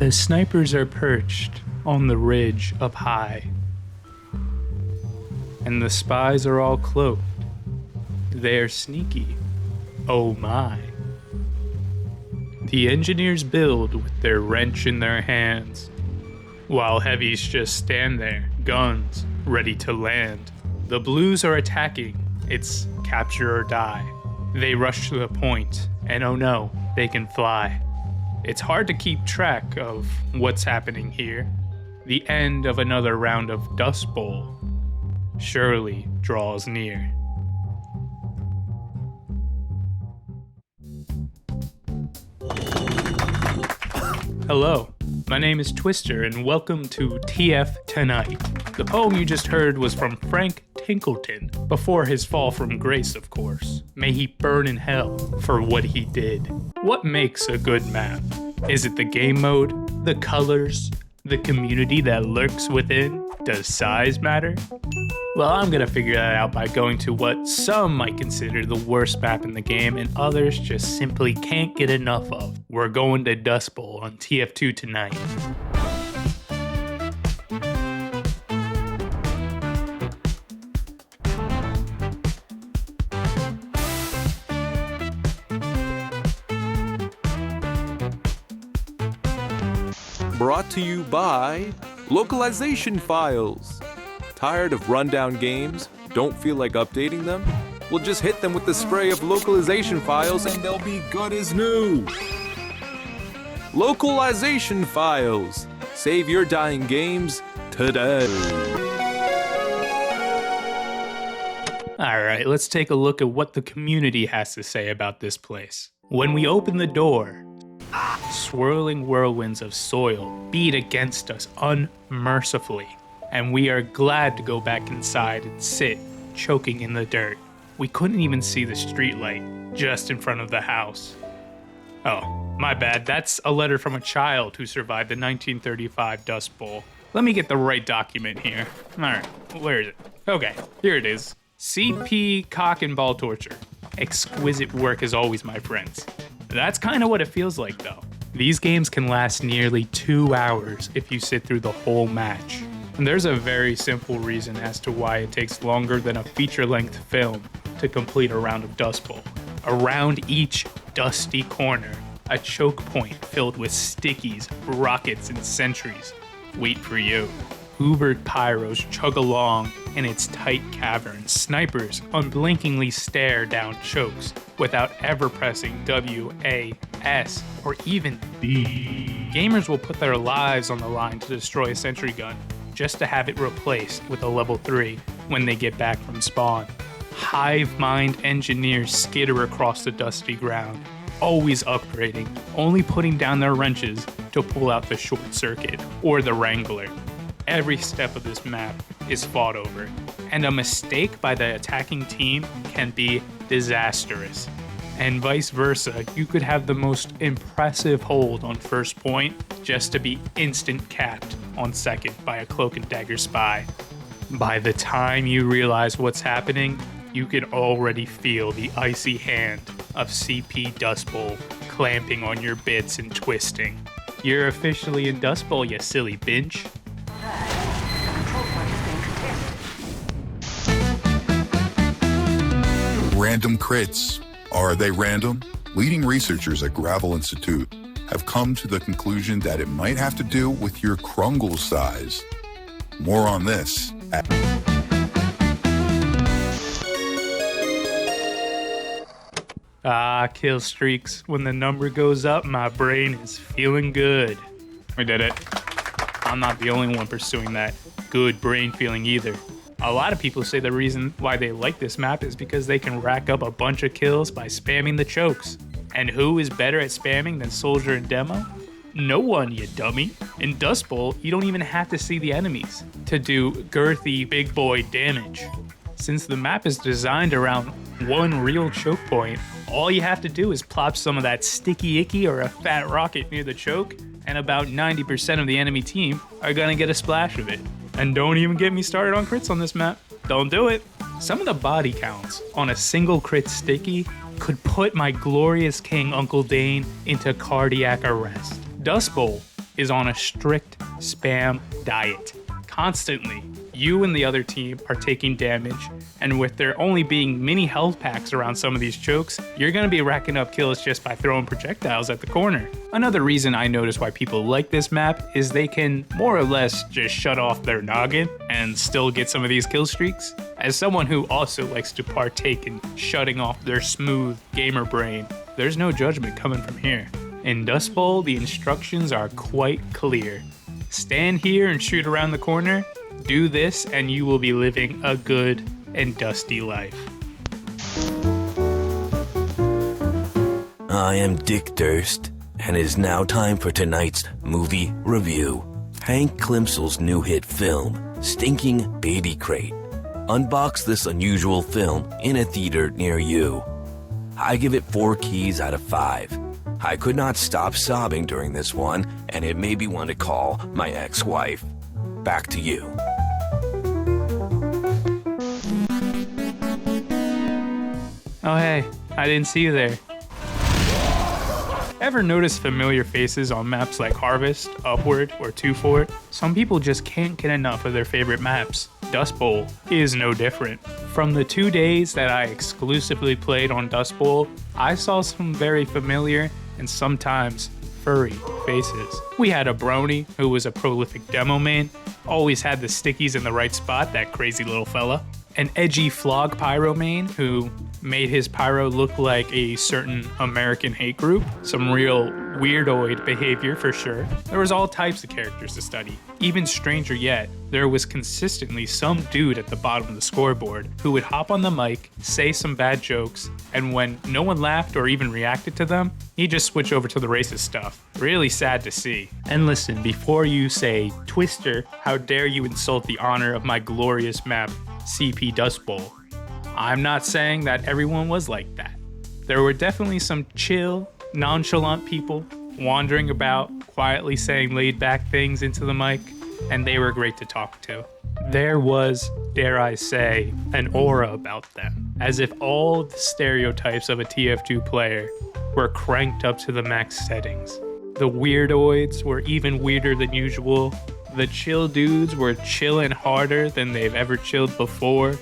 The snipers are perched on the ridge up high, and the spies are all cloaked. They're sneaky. Oh my. The engineers build with their wrench in their hands, while heavies just stand there, guns ready to land. The blues are attacking. It's capture or die. They rush to the point, and oh no, they can fly. It's hard to keep track of what's happening here. The end of another round of Dustbowl surely draws near. Hello, my name is Twister and welcome to TF 2Night. The poem you just heard was from Frank Tinkleton, before his fall from grace, of course. May he burn in hell for what he did. What makes a good map? Is it the game mode, the colors, the community that lurks within? Does size matter? Well, I'm gonna figure that out by going to what some might consider the worst map in the game and others just simply can't get enough of. We're going to Dustbowl on TF2 tonight. Brought to you by Localization Files. Tired of rundown games? Don't feel like updating them? Well, just hit them with the spray of localization files and they'll be good as new. Localization Files. Save your dying games today. Alright, let's take a look at what the community has to say about this place. When we open the door, swirling whirlwinds of soil beat against us unmercifully, and we are glad to go back inside and sit, choking in the dirt. We couldn't even see the streetlight just in front of the house. Oh, my bad, that's a letter from a child who survived the 1935 Dust Bowl. Let me get the right document here. Alright, where is it? Okay, here it is. CP Cock and Ball Torture. Exquisite work as always, my friends. That's kind of what it feels like though. These games can last nearly 2 hours if you sit through the whole match. And there's a very simple reason as to why it takes longer than a feature-length film to complete a round of Dustbowl. Around each dusty corner, a choke point filled with stickies, rockets, and sentries wait for you. Ubered pyros chug along in its tight cavern. Snipers unblinkingly stare down chokes without ever pressing W, A, S, or even B. Gamers will put their lives on the line to destroy a sentry gun, just to have it replaced with a level 3 when they get back from spawn. Hive mind engineers skitter across the dusty ground, always upgrading, only putting down their wrenches to pull out the short circuit or the wrangler. Every step of this map is fought over, and a mistake by the attacking team can be disastrous. And vice versa, you could have the most impressive hold on first point just to be instant capped on second by a cloak and dagger spy. By the time you realize what's happening, you can already feel the icy hand of CP Dustbowl clamping on your bits and twisting. You're officially in Dustbowl, you silly binch. Random crits. Are they random? Leading researchers at Gravel Institute have come to the conclusion that it might have to do with your krungle size. More on this at kill streaks. When the number goes up, my brain is feeling good. We did it. I'm not the only one pursuing that good brain feeling either. A lot of people say the reason why they like this map is because they can rack up a bunch of kills by spamming the chokes. And who is better at spamming than Soldier and Demo? No one, you dummy. In Dustbowl, you don't even have to see the enemies to do girthy big boy damage. Since the map is designed around one real choke point, all you have to do is plop some of that sticky icky or a fat rocket near the choke, and about 90% of the enemy team are gonna get a splash of it. And don't even get me started on crits on this map. Don't do it. Some of the body counts on a single crit sticky could put my glorious king Uncle Dane into cardiac arrest. Dustbowl is on a strict spam diet. Constantly, you and the other team are taking damage, and with there only being mini health packs around some of these chokes, you're going to be racking up kills just by throwing projectiles at the corner. Another reason I notice why people like this map is they can more or less just shut off their noggin and still get some of these kill streaks. As someone who also likes to partake in shutting off their smooth gamer brain, there's no judgment coming from here. In Dustbowl, the instructions are quite clear. Stand here and shoot around the corner, do this, and you will be living a good and dusty life. I am Dick Durst, and it is now time for tonight's movie review. Hank Klimsel's new hit film, Stinking Baby Crate. Unbox this unusual film in a theater near you. I give it 4 keys out of 5. I could not stop sobbing during this one, and it made me want to call my ex-wife. Back to you. Oh hey, I didn't see you there. Ever notice familiar faces on maps like Harvest, Upward, or 2Fort? Some people just can't get enough of their favorite maps. Dustbowl is no different. From the 2 days that I exclusively played on Dustbowl, I saw some very familiar and sometimes furry faces. We had a Brony, who was a prolific demo main, always had the stickies in the right spot, that crazy little fella. An edgy Flog Pyro main, who made his pyro look like a certain American hate group. Some real weirdoid behavior for sure. There was all types of characters to study. Even stranger yet, there was consistently some dude at the bottom of the scoreboard who would hop on the mic, say some bad jokes, and when no one laughed or even reacted to them, he'd just switch over to the racist stuff. Really sad to see. And listen, before you say, Twister, how dare you insult the honor of my glorious map, CP Dustbowl. I'm not saying that everyone was like that. There were definitely some chill, nonchalant people wandering about, quietly saying laid-back things into the mic, and they were great to talk to. There was, dare I say, an aura about them, as if all the stereotypes of a TF2 player were cranked up to the max settings. The weirdoids were even weirder than usual. The chill dudes were chilling harder than they've ever chilled before.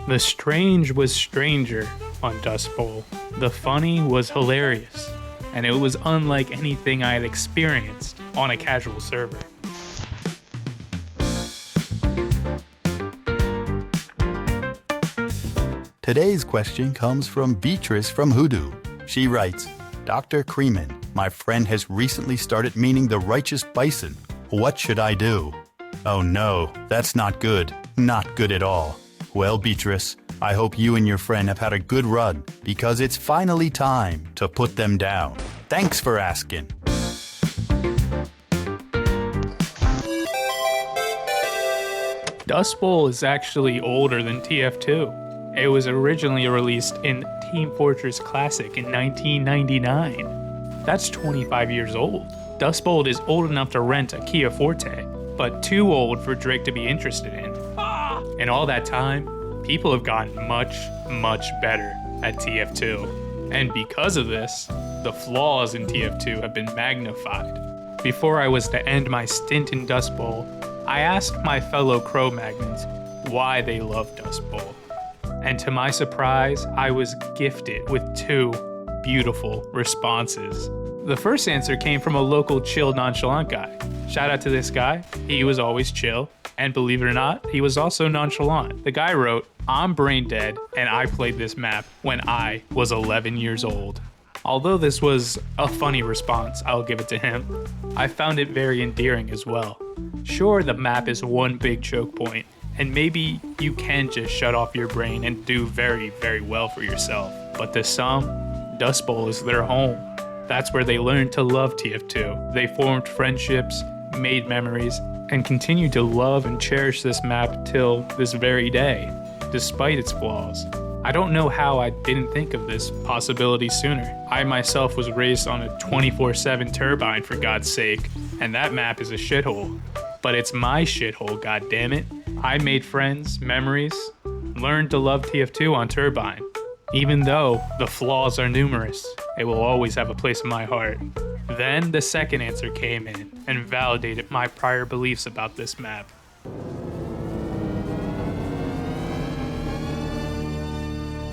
The strange was stranger on Dustbowl. The funny was hilarious, and it was unlike anything I had experienced on a casual server. Today's question comes from Beatrice from Hoodoo. She writes, Dr. Creeman, my friend has recently started meaning the righteous bison. What should I do? Oh no, that's not good. Not good at all. Well, Beatrice, I hope you and your friend have had a good run, because it's finally time to put them down. Thanks for asking. Dustbowl is actually older than TF2. It was originally released in Team Fortress Classic in 1999. That's 25 years old. Dustbowl is old enough to rent a Kia Forte, but too old for Drake to be interested in. In all that time, people have gotten much, much better at TF2. And because of this, the flaws in TF2 have been magnified. Before I was to end my stint in Dustbowl, I asked my fellow Cro-Magnons why they love Dustbowl. And to my surprise, I was gifted with 2 beautiful responses. The first answer came from a local chill, nonchalant guy. Shout out to this guy. He was always chill, and believe it or not, he was also nonchalant. The guy wrote, I'm brain dead, and I played this map when I was 11 years old. Although this was a funny response, I'll give it to him. I found it very endearing as well. Sure, the map is one big choke point, and maybe you can just shut off your brain and do very, very well for yourself. But to some, Dustbowl is their home. That's where they learned to love TF2. They formed friendships, made memories, and continue to love and cherish this map till this very day, despite its flaws. I don't know how I didn't think of this possibility sooner. I myself was raised on a 24/7 turbine, for God's sake, and that map is a shithole. But it's my shithole, goddammit. I made friends, memories, learned to love TF2 on turbine. Even though the flaws are numerous, it will always have a place in my heart. Then the second answer came in and validated my prior beliefs about this map.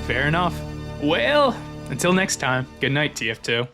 Fair enough. Well, until next time, good night, TF2.